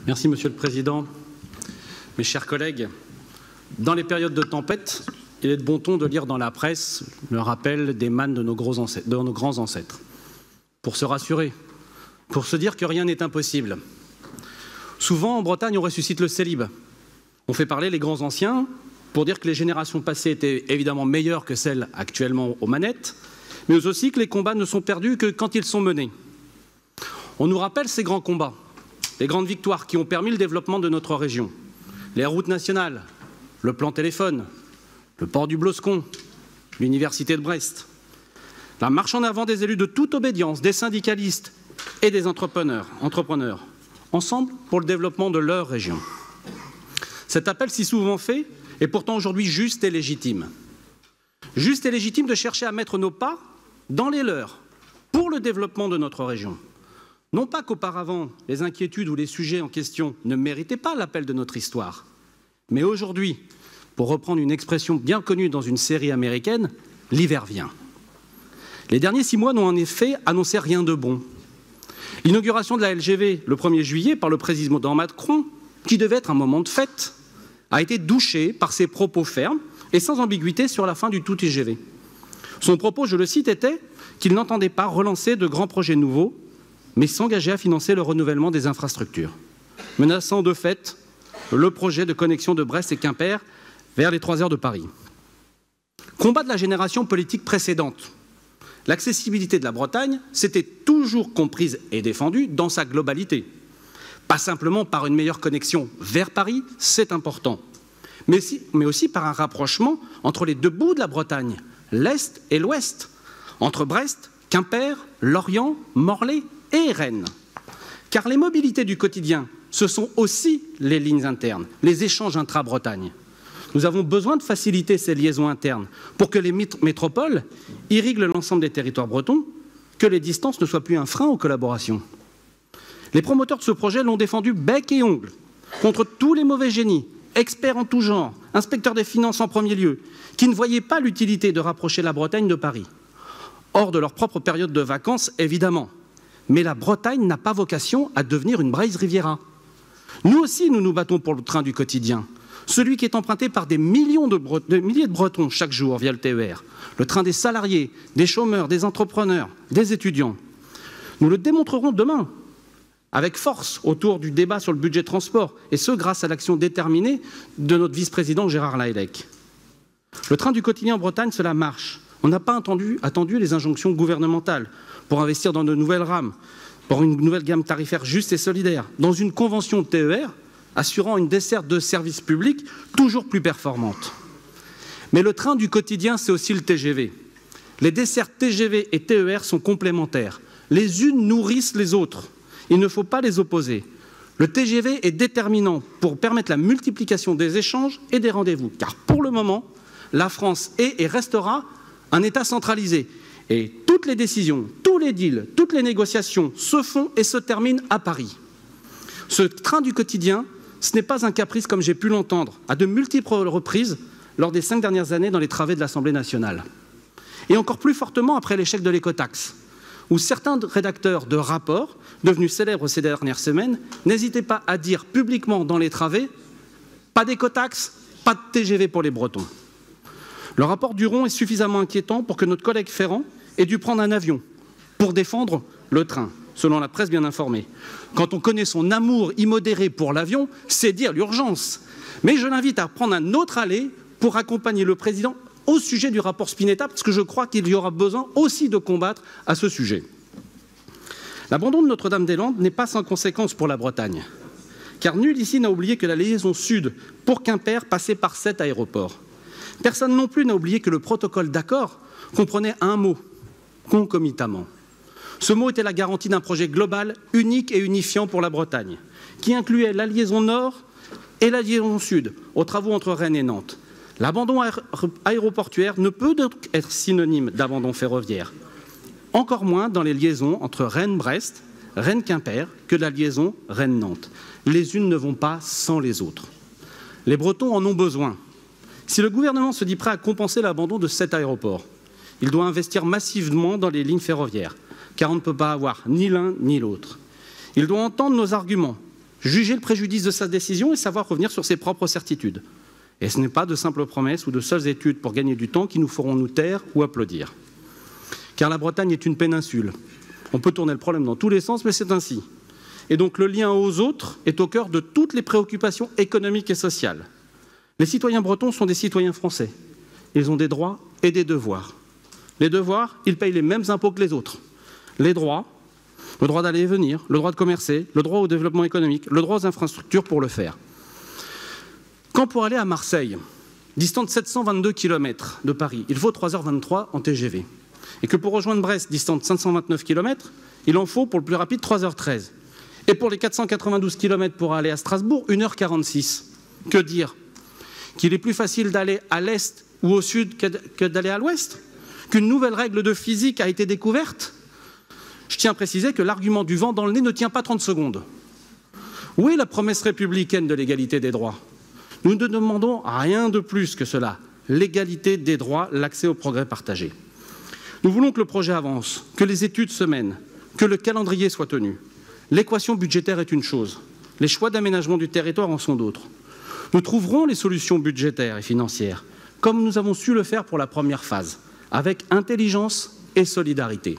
Merci, Monsieur le Président. Mes chers collègues, dans les périodes de tempête, il est de bon ton de lire dans la presse le rappel des mannes de nos grands ancêtres. Pour se rassurer, pour se dire que rien n'est impossible. Souvent, en Bretagne, on ressuscite le célibe. On fait parler les grands anciens pour dire que les générations passées étaient évidemment meilleures que celles actuellement aux manettes, mais aussi que les combats ne sont perdus que quand ils sont menés. On nous rappelle ces grands combats, les grandes victoires qui ont permis le développement de notre région. Les routes nationales, le plan téléphone, le port du Bloscon, l'université de Brest. La marche en avant des élus de toute obédience, des syndicalistes et des entrepreneurs, ensemble pour le développement de leur région. Cet appel si souvent fait est pourtant aujourd'hui juste et légitime. Juste et légitime de chercher à mettre nos pas dans les leurs pour le développement de notre région. Non pas qu'auparavant, les inquiétudes ou les sujets en question ne méritaient pas l'appel de notre histoire, mais aujourd'hui, pour reprendre une expression bien connue dans une série américaine, l'hiver vient. Les derniers 6 mois n'ont en effet annoncé rien de bon. L'inauguration de la LGV le 1er juillet par le président Macron, qui devait être un moment de fête, a été douchée par ses propos fermes et sans ambiguïté sur la fin du tout TGV. Son propos, je le cite, était qu'il n'entendait pas relancer de grands projets nouveaux, mais s'engager à financer le renouvellement des infrastructures, menaçant de fait le projet de connexion de Brest et Quimper vers les 3 heures de Paris. Combat de la génération politique précédente. L'accessibilité de la Bretagne s'était toujours comprise et défendue dans sa globalité. Pas simplement par une meilleure connexion vers Paris, c'est important, mais aussi par un rapprochement entre les deux bouts de la Bretagne, l'Est et l'Ouest, entre Brest, Quimper, Lorient, Morlaix et Rennes. Car les mobilités du quotidien, ce sont aussi les lignes internes, les échanges intra-Bretagne. Nous avons besoin de faciliter ces liaisons internes pour que les métropoles irriguent l'ensemble des territoires bretons, que les distances ne soient plus un frein aux collaborations. Les promoteurs de ce projet l'ont défendu bec et ongle contre tous les mauvais génies, experts en tout genre, inspecteurs des finances en premier lieu, qui ne voyaient pas l'utilité de rapprocher la Bretagne de Paris. Hors de leur propre période de vacances, évidemment. Mais la Bretagne n'a pas vocation à devenir une Braise Riviera. Nous aussi, nous nous battons pour le train du quotidien, celui qui est emprunté par des milliers de Bretons chaque jour via le TER, le train des salariés, des chômeurs, des entrepreneurs, des étudiants. Nous le démontrerons demain, avec force, autour du débat sur le budget de transport, et ce, grâce à l'action déterminée de notre vice-président Gérard Lahellec. Le train du quotidien en Bretagne, cela marche. On n'a pas attendu les injonctions gouvernementales pour investir dans de nouvelles rames, pour une nouvelle gamme tarifaire juste et solidaire, dans une convention de TER assurant une desserte de services publics toujours plus performante. Mais le train du quotidien, c'est aussi le TGV. Les dessertes TGV et TER sont complémentaires. Les unes nourrissent les autres. Il ne faut pas les opposer. Le TGV est déterminant pour permettre la multiplication des échanges et des rendez-vous, car pour le moment, la France est et restera un État centralisé. Et toutes les décisions, tous les deals, toutes les négociations se font et se terminent à Paris. Ce train du quotidien, ce n'est pas un caprice comme j'ai pu l'entendre à de multiples reprises lors des 5 dernières années dans les travées de l'Assemblée nationale. Et encore plus fortement après l'échec de l'écotaxe, où certains rédacteurs de rapports, devenus célèbres ces dernières semaines, n'hésitaient pas à dire publiquement dans les travées « pas d'écotaxe, pas de TGV pour les Bretons ». Le rapport Duron est suffisamment inquiétant pour que notre collègue Ferrand ait dû prendre un avion pour défendre le train, selon la presse bien informée. Quand on connaît son amour immodéré pour l'avion, c'est dire l'urgence. Mais je l'invite à prendre un autre aller pour accompagner le président au sujet du rapport Spinetta, parce que je crois qu'il y aura besoin aussi de combattre à ce sujet. L'abandon de Notre-Dame-des-Landes n'est pas sans conséquence pour la Bretagne, car nul ici n'a oublié que la liaison sud pour Quimper passait par 7 aéroports. Personne non plus n'a oublié que le protocole d'accord comprenait un mot, concomitamment. Ce mot était la garantie d'un projet global, unique et unifiant pour la Bretagne, qui incluait la liaison nord et la liaison sud, aux travaux entre Rennes et Nantes. L'abandon aéroportuaire ne peut donc être synonyme d'abandon ferroviaire, encore moins dans les liaisons entre Rennes-Brest, Rennes-Quimper, que la liaison Rennes-Nantes. Les unes ne vont pas sans les autres. Les Bretons en ont besoin. Si le gouvernement se dit prêt à compenser l'abandon de 7 aéroports, il doit investir massivement dans les lignes ferroviaires, car on ne peut pas avoir ni l'un ni l'autre. Il doit entendre nos arguments juger le préjudice de sa décision et savoir revenir sur ses propres certitudes. Et ce n'est pas de simples promesses ou de seules études pour gagner du temps qui nous feront nous taire ou applaudir. Car la Bretagne est une péninsule. On peut tourner le problème dans tous les sens, mais c'est ainsi. Et donc le lien aux autres est au cœur de toutes les préoccupations économiques et sociales. Les citoyens bretons sont des citoyens français. Ils ont des droits et des devoirs. Les devoirs, ils payent les mêmes impôts que les autres. Les droits, le droit d'aller et venir, le droit de commercer, le droit au développement économique, le droit aux infrastructures pour le faire. Quand pour aller à Marseille, distante 722 km de Paris, il faut 3h23 en TGV, et que pour rejoindre Brest, distante 529 km, il en faut pour le plus rapide 3h13. Et pour les 492 km pour aller à Strasbourg, 1h46. Que dire? Qu'il est plus facile d'aller à l'est ou au sud que d'aller à l'ouest? Qu'une nouvelle règle de physique a été découverte? Je tiens à préciser que l'argument du vent dans le nez ne tient pas 30 secondes. Où est la promesse républicaine de l'égalité des droits? Nous ne demandons rien de plus que cela. L'égalité des droits, l'accès au progrès partagé. Nous voulons que le projet avance, que les études se mènent, que le calendrier soit tenu. L'équation budgétaire est une chose. Les choix d'aménagement du territoire en sont d'autres. Nous trouverons les solutions budgétaires et financières, comme nous avons su le faire pour la première phase, avec intelligence et solidarité.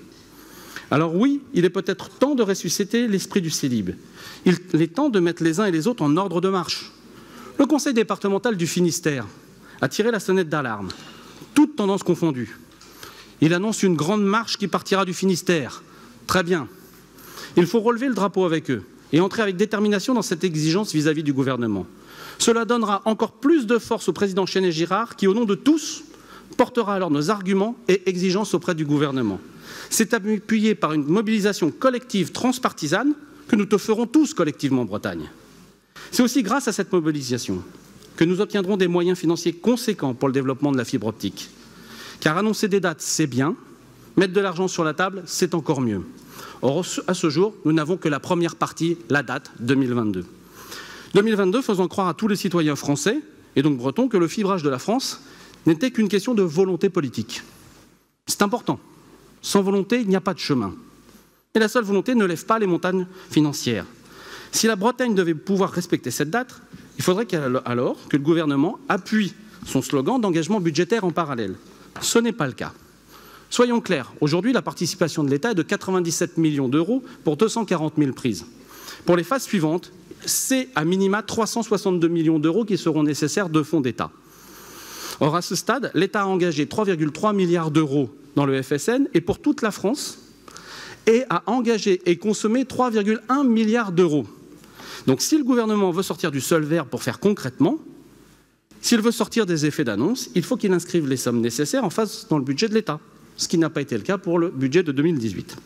Alors oui, il est peut-être temps de ressusciter l'esprit du Célib. Il est temps de mettre les uns et les autres en ordre de marche. Le conseil départemental du Finistère a tiré la sonnette d'alarme, toutes tendances confondues. Il annonce une grande marche qui partira du Finistère. Très bien. Il faut relever le drapeau avec eux et entrer avec détermination dans cette exigence vis-à-vis du gouvernement. Cela donnera encore plus de force au président Chenet-Girard qui, au nom de tous, portera alors nos arguments et exigences auprès du gouvernement. C'est appuyé par une mobilisation collective transpartisane que nous te ferons tous collectivement en Bretagne. C'est aussi grâce à cette mobilisation que nous obtiendrons des moyens financiers conséquents pour le développement de la fibre optique. Car annoncer des dates, c'est bien, mettre de l'argent sur la table, c'est encore mieux. Or, à ce jour, nous n'avons que la première partie, la date 2022. 2022 faisant croire à tous les citoyens français, et donc bretons, que le fibrage de la France n'était qu'une question de volonté politique. C'est important. Sans volonté, il n'y a pas de chemin. Et la seule volonté ne lève pas les montagnes financières. Si la Bretagne devait pouvoir respecter cette date, il faudrait alors que le gouvernement appuie son slogan d'engagement budgétaire en parallèle. Ce n'est pas le cas. Soyons clairs, aujourd'hui, la participation de l'État est de 97 millions d'euros pour 240 000 prises. Pour les phases suivantes, c'est à minima 362 millions d'euros qui seront nécessaires de fonds d'État. Or, à ce stade, l'État a engagé 3,3 milliards d'euros dans le FSN et pour toute la France, et a engagé et consommé 3,1 milliards d'euros. Donc si le gouvernement veut sortir du seul verbe pour faire concrètement, s'il veut sortir des effets d'annonce, il faut qu'il inscrive les sommes nécessaires en face dans le budget de l'État, ce qui n'a pas été le cas pour le budget de 2018.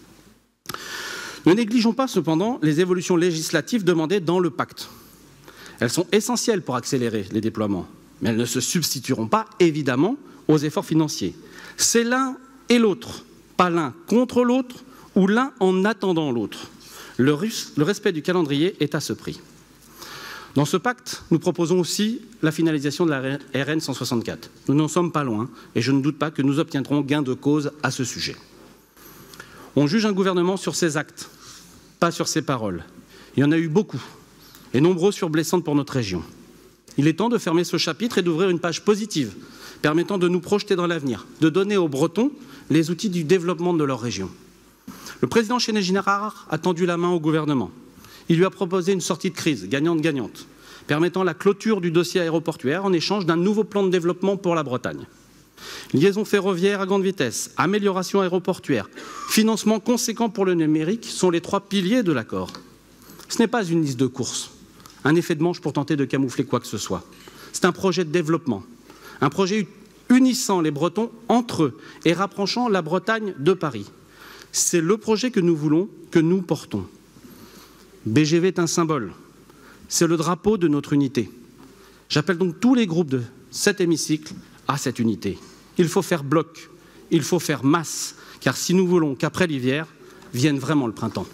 Ne négligeons pas cependant les évolutions législatives demandées dans le pacte. Elles sont essentielles pour accélérer les déploiements, mais elles ne se substitueront pas, évidemment, aux efforts financiers. C'est l'un et l'autre, pas l'un contre l'autre ou l'un en attendant l'autre. Le respect du calendrier est à ce prix. Dans ce pacte, nous proposons aussi la finalisation de la RN 164. Nous n'en sommes pas loin et je ne doute pas que nous obtiendrons gain de cause à ce sujet. On juge un gouvernement sur ses actes, pas sur ses paroles. Il y en a eu beaucoup, et nombreux sur blessantes pour notre région. Il est temps de fermer ce chapitre et d'ouvrir une page positive, permettant de nous projeter dans l'avenir, de donner aux Bretons les outils du développement de leur région. Le président Chenet-Girard a tendu la main au gouvernement. Il lui a proposé une sortie de crise gagnante-gagnante, permettant la clôture du dossier aéroportuaire en échange d'un nouveau plan de développement pour la Bretagne. Liaison ferroviaire à grande vitesse, amélioration aéroportuaire, financement conséquent pour le numérique sont les trois piliers de l'accord. Ce n'est pas une liste de courses, un effet de manche pour tenter de camoufler quoi que ce soit. C'est un projet de développement, un projet unissant les Bretons entre eux et rapprochant la Bretagne de Paris. C'est le projet que nous voulons, que nous portons. BGV est un symbole, c'est le drapeau de notre unité. J'appelle donc tous les groupes de cet hémicycle à cette unité. Il faut faire bloc, il faut faire masse, car si nous voulons qu'après l'hiver, vienne vraiment le printemps.